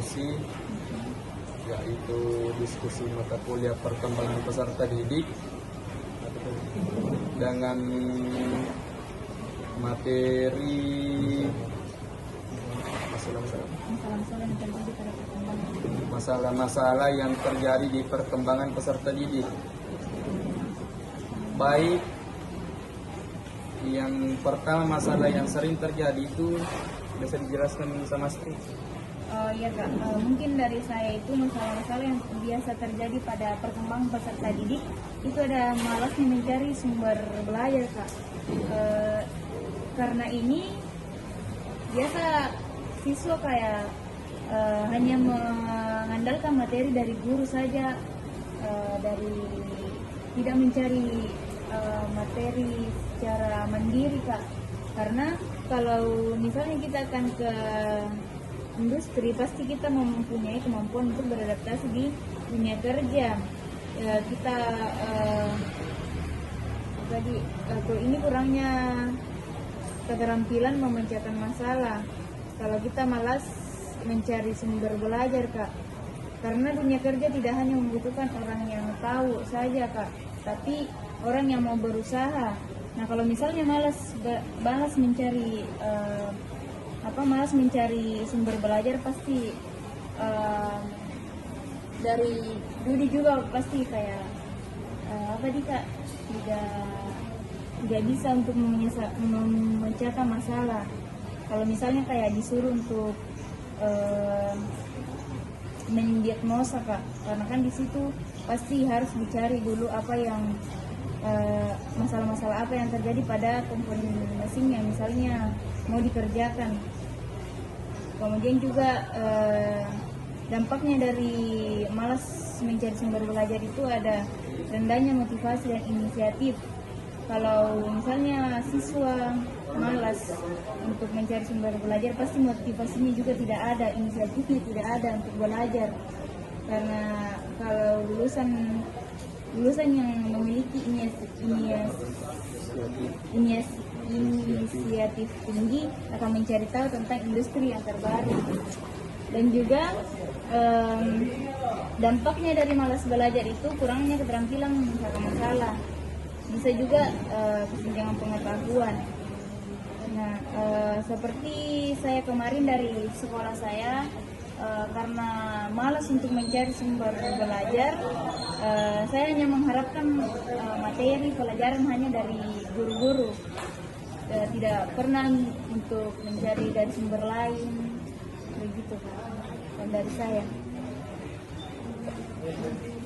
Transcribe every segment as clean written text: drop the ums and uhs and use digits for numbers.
diskusi, yaitu diskusi mata kuliah perkembangan peserta didik dengan materi masalah-masalah yang terjadi di perkembangan peserta didik. Baik, yang pertama masalah yang sering terjadi itu bisa dijelaskan sama Astri? Ya Kak, mungkin dari saya itu masalah-masalah yang biasa terjadi pada perkembangan peserta didik itu ada malasnya mencari sumber belajar Kak. Karena ini biasa siswa kayak hanya mengandalkan materi dari guru saja, dari tidak mencari materi secara mandiri Kak. Karena kalau misalnya kita akan ke industri, pasti kita mempunyai kemampuan untuk beradaptasi di dunia kerja. Kita atau ini kurangnya keterampilan memecahkan masalah kalau kita malas mencari sumber belajar Kak. Karena dunia kerja tidak hanya membutuhkan orang yang tahu saja Kak, tapi orang yang mau berusaha. Nah kalau misalnya malas mencari malas mencari sumber belajar, pasti dari dulu juga pasti kayak Kak, tidak bisa untuk memecahkan masalah. Kalau misalnya kayak disuruh untuk mendiagnosa Kak, karena kan di situ pasti harus dicari dulu apa yang masalah-masalah apa yang terjadi pada komponen mesin yang misalnya mau dikerjakan. Kemudian juga dampaknya dari malas mencari sumber belajar itu ada rendahnya motivasi dan inisiatif. Kalau misalnya siswa malas untuk mencari sumber belajar, pasti motivasinya juga tidak ada, inisiatifnya tidak ada untuk belajar. Karena kalau lulusan yang memiliki inisiatif tinggi akan mencari tahu tentang industri yang terbaru. Dan juga dampaknya dari malas belajar itu kurangnya keterampilan menyelesaikan masalah, bisa juga kesenjangan pengetahuan. Nah, seperti saya kemarin dari sekolah saya, karena malas untuk mencari sumber belajar, saya hanya mengharapkan materi pelajaran hanya dari guru-guru, tidak pernah untuk mencari dari sumber lain, begitu kan dari saya.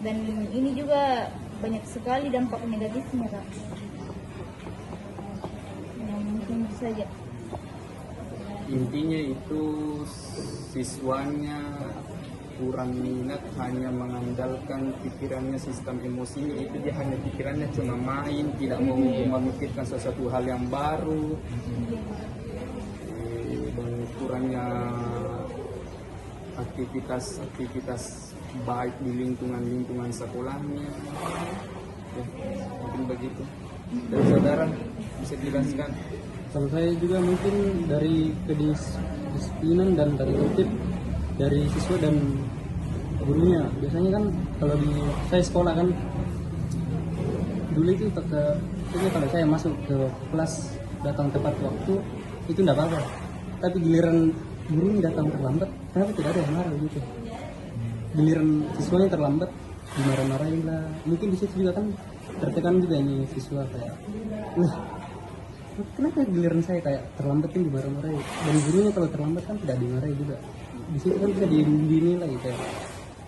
Dan ini juga banyak sekali dampak negatifnya Kak. Yang mungkin saja. Intinya itu siswanya kurang minat, hanya mengandalkan pikirannya, sistem emosinya itu dia hanya pikirannya cuma main, tidak mau memikirkan sesuatu hal yang baru, dan kurangnya aktivitas baik di lingkungan sekolahnya. Ya, mungkin begitu. Dan saudara bisa dijelaskan? Kalau saya juga mungkin dari kedisiplinan dan dari tertib dari siswa dan gurunya. Biasanya kan kalau di saya sekolah kan dulu itu kalau saya masuk ke kelas datang tepat waktu itu tidak apa-apa, tapi giliran gurunya datang terlambat, kenapa tidak ada yang marah gitu. Giliran siswanya terlambat dimarah-marahin lah. Mungkin di situ juga kan tertekan juga ini siswa kayak, kenapa giliran saya kayak terlambat kan dimarah-marahin, dan gurunya kalau terlambat kan tidak dimarahi juga. Di situ kan bisa dinilai kayak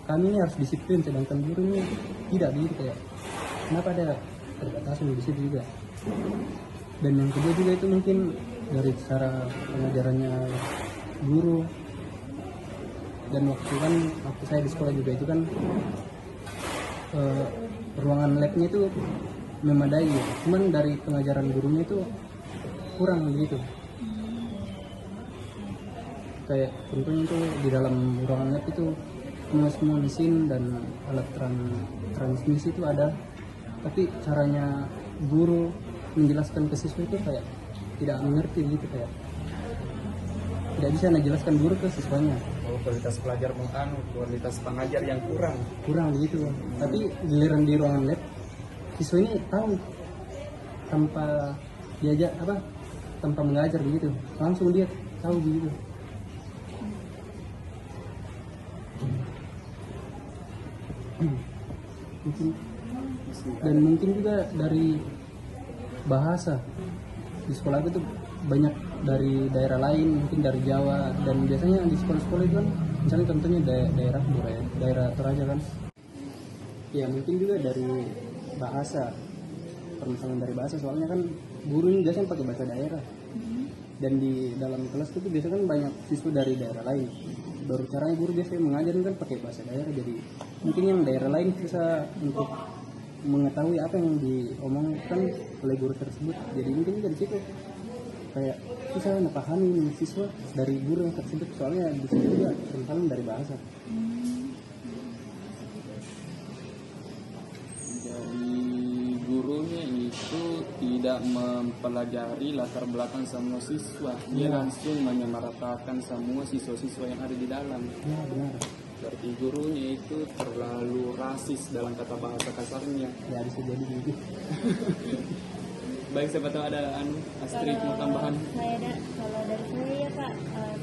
kami ini harus disiplin, sedangkan gurunya tidak begitu, kayak kenapa ada perbatasan di situ juga. Dan yang kedua juga itu mungkin dari cara pengajarannya guru. Dan waktu saya di sekolah juga itu kan ruangan labnya itu memadai, cuman dari pengajaran gurunya itu kurang begitu. Kayak contohnya itu di dalam ruangan lab itu semua mesin dan alat transmisi itu ada, tapi caranya guru menjelaskan ke siswa itu kayak tidak mengerti gitu, kayak tidak bisa menjelaskan guru ke siswanya. kualitas pelajar kualitas pengajar yang kurang gitu Bang. Tapi giliran di ruangan lab siswa ini tahu tanpa diajak tanpa mengajar begitu, langsung dia tahu begitu. Dan mungkin juga dari bahasa di sekolah itu banyak dari daerah lain, mungkin dari Jawa, dan biasanya di sekolah-sekolah itu kan misalnya contohnya daerah Toraja kan ya, mungkin juga dari bahasa, permasalahan dari bahasa, soalnya kan guru ini biasanya pakai bahasa daerah, dan di dalam kelas itu biasanya kan banyak siswa dari daerah lain. Baru caranya guru biasanya mengajarin kan pakai bahasa daerah, jadi mungkin yang daerah lain bisa untuk mengetahui apa yang diomongkan oleh guru tersebut. Jadi mungkin dari situ kayak susah pahami siswa dari guru yang tersebut, soalnya di situ juga rentan dari bahasa. Gurunya itu tidak mempelajari latar belakang semua siswa, dia langsung menyamaratakan semua siswa-siswa yang ada di dalam. Ya benar. Berarti gurunya itu terlalu rasis dalam kata bahasa kasarnya. Ya bisa jadi gitu. Baik, siapa tahu ada Astrid mau tambahan. Kalau dari saya ya Kak,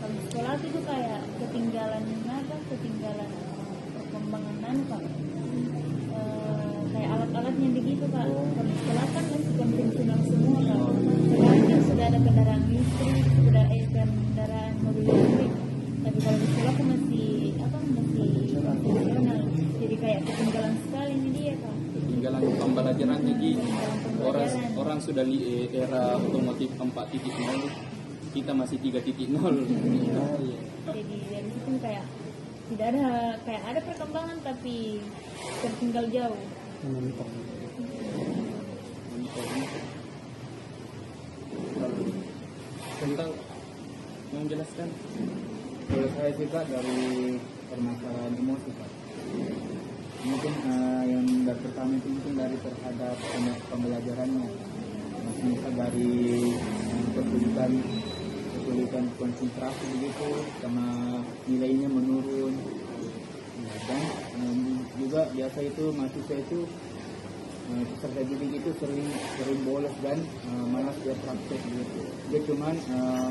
kalau sekolah itu kayak ketinggalan perkembangan Pak. Kayak alat-alatnya begitu Pak. Kalau sekolah kan masih konvensional semua Pak. Sekarang kan sudah ada kendaraan listrik, kendaraan mobil listrik. Tapi kalau di sekolah kan masih konvensional. Jadi kayak ketinggalan sekali ini dia Pak. Ketinggalan pembelajarannya gitu. Orang sudah di era otomotif 4.0, kita masih 3.0. Jadi dari situ kayak tidak ada perkembangan tapi tertinggal jauh. Tentang menjelaskan. Kalau saya juga dari permasalahan emosi Pak. Mungkin yang pertama itu mungkin dari terhadap pembelajarannya, misal dari kesulitan konsentrasi begitu, sama nilainya menurun. Dan juga biasa itu mahasiswa itu peserta didik itu sering bolos dan malas dia praktek gitu. Dia cuman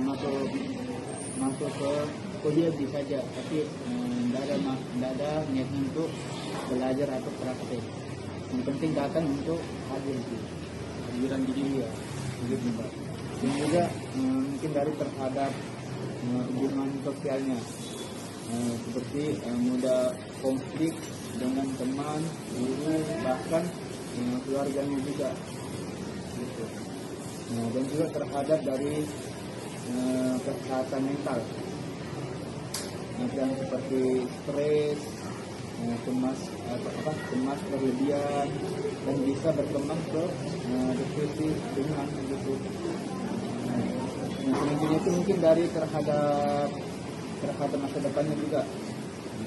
masuk ke kuliah bisa saja, tapi tidak ada niat untuk belajar atau praktek. Yang penting datang untuk hadir gitu. Hadiran di dia, begitu Mbak. Dan juga mungkin dari terhadap hubungan sosialnya, seperti mudah konflik dengan teman, guru, bahkan keluarganya juga. Gitu. Dan juga terhadap dari kesehatan mental, yang seperti stres, cemas berlebihan, dan bisa berkembang ke depresi ringan gitu. Selanjutnya itu mungkin dari terhadap masa depannya juga,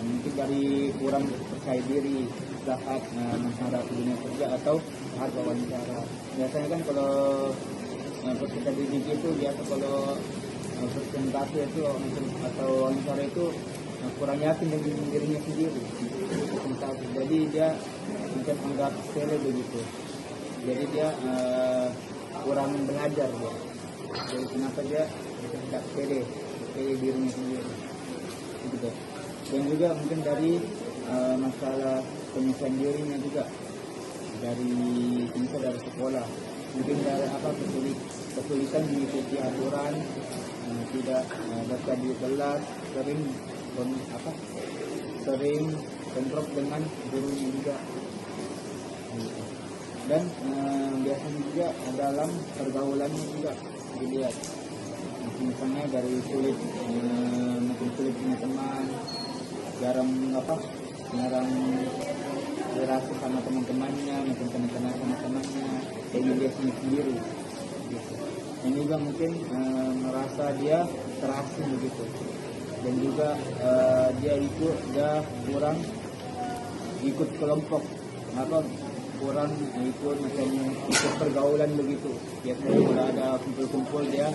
mungkin dari kurang percaya diri saat menghadapi dunia kerja atau saat wawancara. Biasanya kan kalau peserta didik itu biasa kalau presentasi itu atau wawancara itu kurang yakin dengan dirinya sendiri. Jadi dia mungkin anggap sepele begitu. Jadi dia kurang belajar dia. Jadi kenapa dia tidak pede dirinya sendiri. Gitu. Dan juga mungkin dari masalah penyesuaian dirinya juga dari sekolah. Mungkin dari kesulitan mengikuti aturan, tidak baca di kelas, sering bentrok dengan gurunya juga. Dan biasanya juga dalam pergaulannya juga dilihat, misalnya dari mungkin sulit punya teman, jarang berasa sama teman-temannya, mungkin kenal sama temannya, ini biasanya sendiri gitu. Dan juga mungkin merasa dia terasing begitu, dan juga dia kurang ikut kelompok, kurang ikut pergaulan begitu. Biasanya kalau ada kumpul-kumpul dia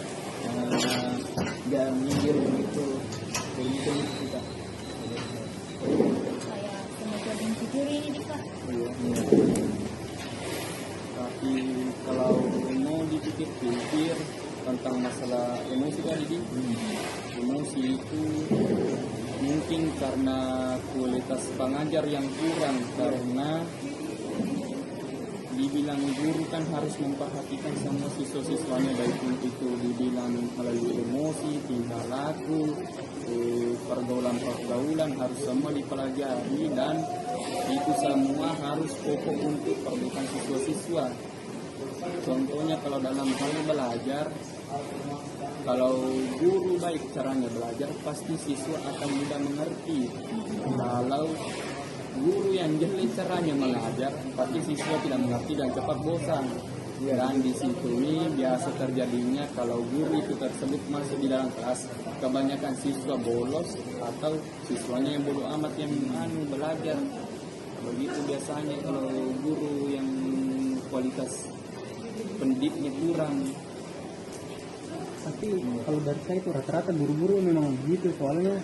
minggir begitu, begitu kita. mencuri ini Pak. Iya. Tapi kalau mau dipikir-pikir tentang masalah emosi tadi, emosi itu mungkin karena kualitas pengajar yang kurang, karena dibilang guru kan harus memperhatikan semua siswa-siswanya, baik itu dibilang melalui emosi, tingkah laku, pergaulan harus semua dipelajari, dan itu semua harus pokok untuk perbaikan siswa-siswa. Contohnya kalau dalam hal belajar, kalau guru baik caranya belajar, pasti siswa akan mudah mengerti. Kalau guru yang jelek caranya mengajar, pasti siswa tidak mengerti dan cepat bosan. Dan di situ ini biasa terjadinya kalau guru itu tersebut masuk di dalam kelas, kebanyakan siswa bolos atau siswanya yang bodoh amat yang belajar. Begitu biasanya kalau guru yang kualitas pendidiknya kurang. Tapi kalau dari saya itu rata-rata guru-guru memang begitu, soalnya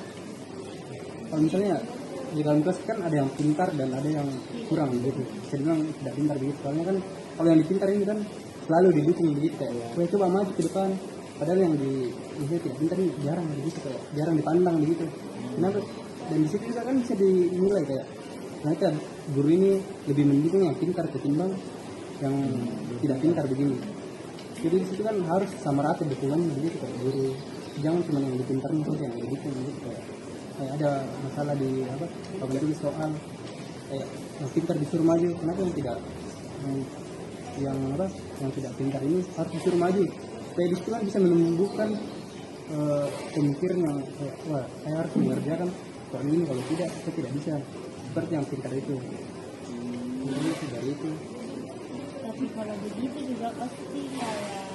kalau misalnya di dalam kelas kan ada yang pintar dan ada yang kurang gitu. Saya bilang tidak pintar begitu, soalnya kan kalau yang dipintar ini kan selalu didukung begitu kayak coba maju ke depan, padahal yang misalnya tidak pintar ini jarang begitu, kayak jarang dipandang begitu. Kenapa? Dan di situ juga kan bisa dinilai kayak ternyata guru ini lebih mendukung yang pintar ketimbang yang tidak pintar begini. Jadi di situ kan harus sama rata dukungannya begitu kayak guru, jangan cuma yang dipintarnya saja yang didukung begitu. Kayak ada masalah di papan tulis soal kayak yang pintar disuruh maju, kenapa yang tidak pintar ini harus disuruh maju? Supaya di situ kan bisa menumbuhkan pemikiran yang wah, saya harus mengerjakan soal ini, kalau tidak saya tidak bisa seperti yang pintar itu. Jadi dari itu. Tapi kalau begitu juga pasti kayak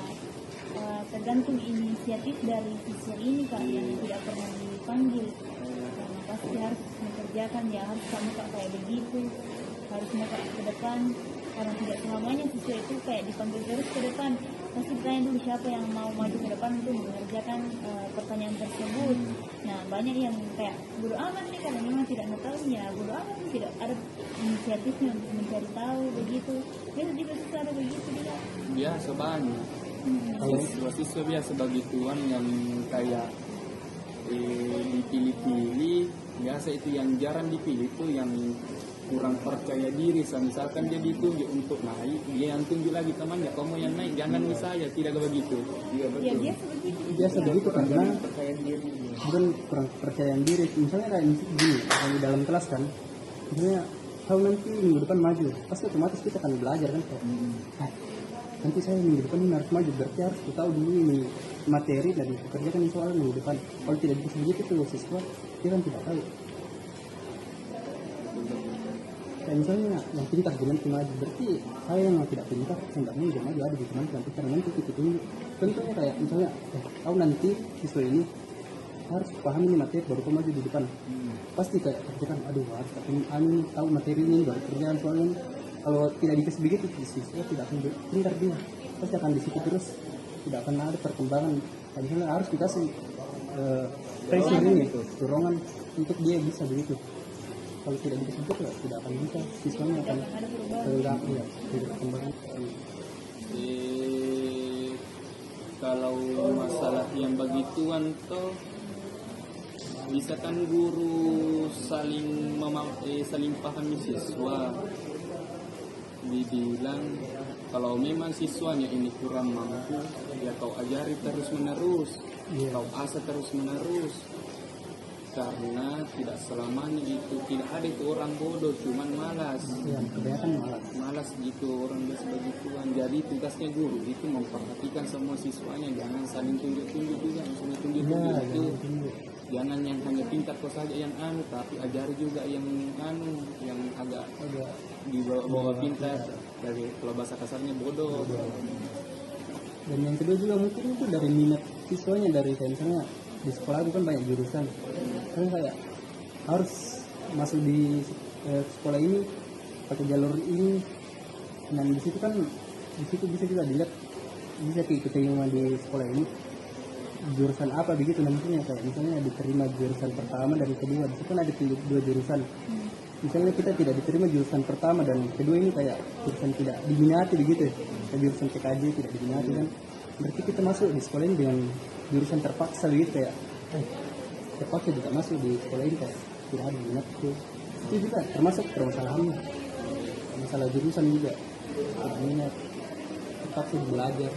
tergantung inisiatif dari siswa ini Kak, yang tidak pernah dipanggil. Karena pasti harus mengerjakan, ya harus kamu Kak kayak begitu, harus muka ke depan. Karena tidak selamanya siswa itu kayak dipanggil terus ke depan, pasti bertanya dulu siapa yang mau maju ke depan untuk mengerjakan pertanyaan tersebut. Nah banyak yang kayak bodo amat nih, kalau memang tidak mengetahui ya bodo amat nih, tidak ada inisiatifnya untuk mencari tahu begitu. Biasa juga siswa ada begitu dia. Biasa banyak. Siswa-siswa biasa begituan yang kayak dipilih-pilih. Biasa itu yang jarang dipilih itu yang kurang percaya diri. Misalkan dia ditunjuk untuk naik, dia yang tunjuk lagi temannya, kamu yang naik, jangan saya, tidak begitu. Iya betul. Ya biasa begitu. Biasa begitu karena Percaya diri. bukan kurang kepercayaan diri. Misalnya kayak gini, kalau di dalam kelas kan, misalnya kalau nanti minggu depan maju, pasti otomatis kita akan belajar kan kayak, nanti saya minggu depan ini harus maju, berarti harus kita tahu dulu ini materi dan kerjakan soal minggu depan. Kalau tidak bisa begitu tuh siswa, dia kan tidak tahu. Kayak misalnya yang pintar jangan maju, berarti saya yang tidak pintar, saya nggak mau maju, ada di teman yang pintar, nanti kita tunjuk. Contohnya kayak misalnya, tahu nanti siswa ini harus paham ini materi baru maju di depan. Pasti kayak kerjakan, aduh harus tahu materi ini baru kerjaan soalnya. Kalau tidak dikasih begitu, siswa tidak akan pintar dia, pasti akan di situ terus, tidak akan ada perkembangan. Kayak misalnya harus dikasih pressure ini, dorongan untuk dia bisa begitu. Kalau tidak dikasih begitu, tidak akan bisa, siswanya akan tidak berkembang. Kalau masalah yang begituan toh bisa kan guru saling pahami siswa. Dibilang kalau memang siswanya ini kurang mampu, ya kau ajari terus menerus, kau asah terus menerus. Karena tidak selamanya itu, tidak ada itu orang bodoh, cuman malas. Ya, kebanyakan Malas gitu orang biasa begituan. Jadi tugasnya guru itu memperhatikan semua siswanya, jangan saling tunjuk-tunjuk juga, misalnya tunjuk-tunjuk itu. Jangan yang hanya pintar kau saja yang tapi ajari juga yang yang agak di bawah pintar. Dari kalau bahasa kasarnya bodoh. Dan yang kedua juga mungkin itu dari minat siswanya, dari kayak misalnya di sekolah itu kan banyak jurusan, kan kayak harus masuk di sekolah ini pakai jalur ini, dan di situ kan bisa juga dilihat bisa keterima di sekolah ini jurusan apa begitu nantinya, kayak misalnya diterima jurusan pertama dari kedua, di situ kan ada dua jurusan. misalnya kita tidak diterima jurusan pertama dan kedua ini kayak jurusan tidak diminati begitu, kayak jurusan PKJ tidak diminati kan, berarti kita masuk di sekolah ini dengan jurusan terpaksa begitu, kayak terpaksa juga masuk di sekolah ini kayak tidak ada minat itu juga termasuk permasalahannya, masalah jurusan juga tidak minat, terpaksa belajar.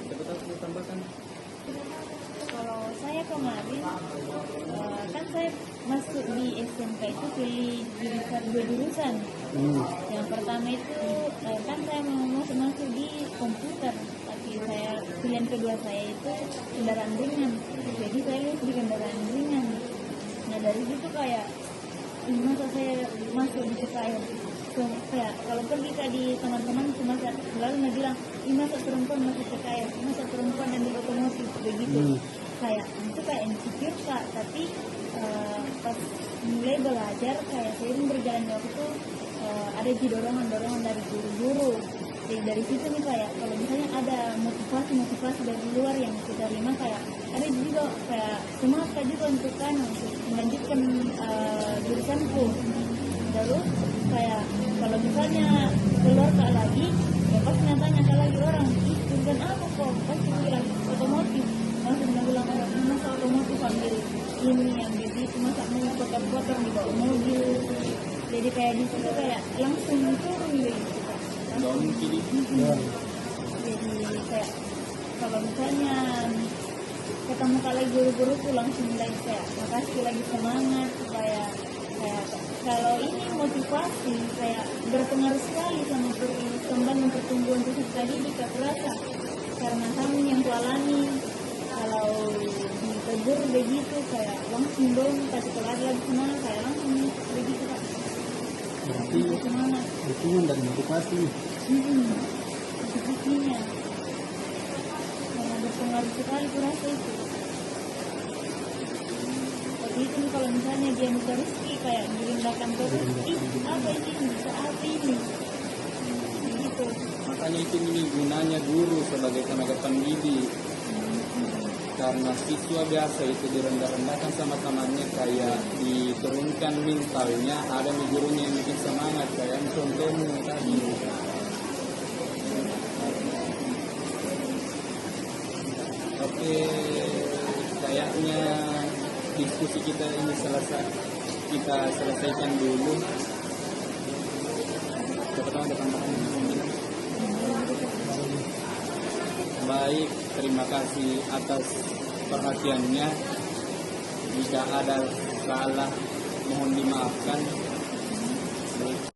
Siapa tahu perlu tambahkan? Kalau saya kemarin kan saya masuk di SMK itu pilih jurusan dua jurusan. Yang pertama itu kan saya mau masuk di komputer, tapi saya pilihan kedua saya itu kendaraan ringan. Jadi saya lulus di kendaraan ringan. Nah dari situ kayak masa saya masuk di PKL. So, kayak kalau pergi ke di teman-teman cuma selalu nggak bilang ini masa perempuan masuk PKL, masa perempuan dan di otomotif begitu. Kayak itu kayak insecure kak, tapi pas mulai belajar kayak seiring berjalannya waktu ada dorongan dari guru-guru. Jadi dari situ nih kayak kalau misalnya ada motivasi dari luar yang kita terima, kayak ada juga kayak semangat juga untuk melanjutkan jurusanku. Terus kayak kalau misalnya keluar kak lagi, ya pasti nanya kak lagi orang, jurusan apa kok? Pasti bilang otomotif. Langsung bilang orang masa otomotif ambil ini ambil itu, masa mau kotor-kotor di bawah mobil. Jadi kayak di situ kayak langsung turun gitu. Daun kiri. Jadi kayak kalau misalnya ketemu kali guru-guru tuh langsung mulai kayak makasih lagi semangat, kayak kalau ini motivasi kayak berpengaruh sekali sama perkembangan pertumbuhan peserta didik aku rasa, karena kami yang alami kalau ditegur begitu kayak langsung dong kasih keluar lagi semangat, kayak langsung begitu kak. Berarti Semangat. dukungan dan motivasi. Motivasinya karena berpengaruh sekali aku rasa itu. Tapi itu kalau misalnya dia buka rezeki kayak dirindahkan terus, apa ini bisa apa ini, gitu. Makanya itu ini gunanya guru sebagai tenaga pendidik. Karena siswa biasa itu direndah-rendahkan sama temannya, kayak diturunkan mentalnya, ada nih gurunya yang bikin semangat, kayak contohnya tadi. Oke, kayaknya diskusi kita ini kita selesaikan dulu. Siapa tahu ada tambahan. Baik, terima kasih atas perhatiannya. Jika ada salah, mohon dimaafkan. Baik.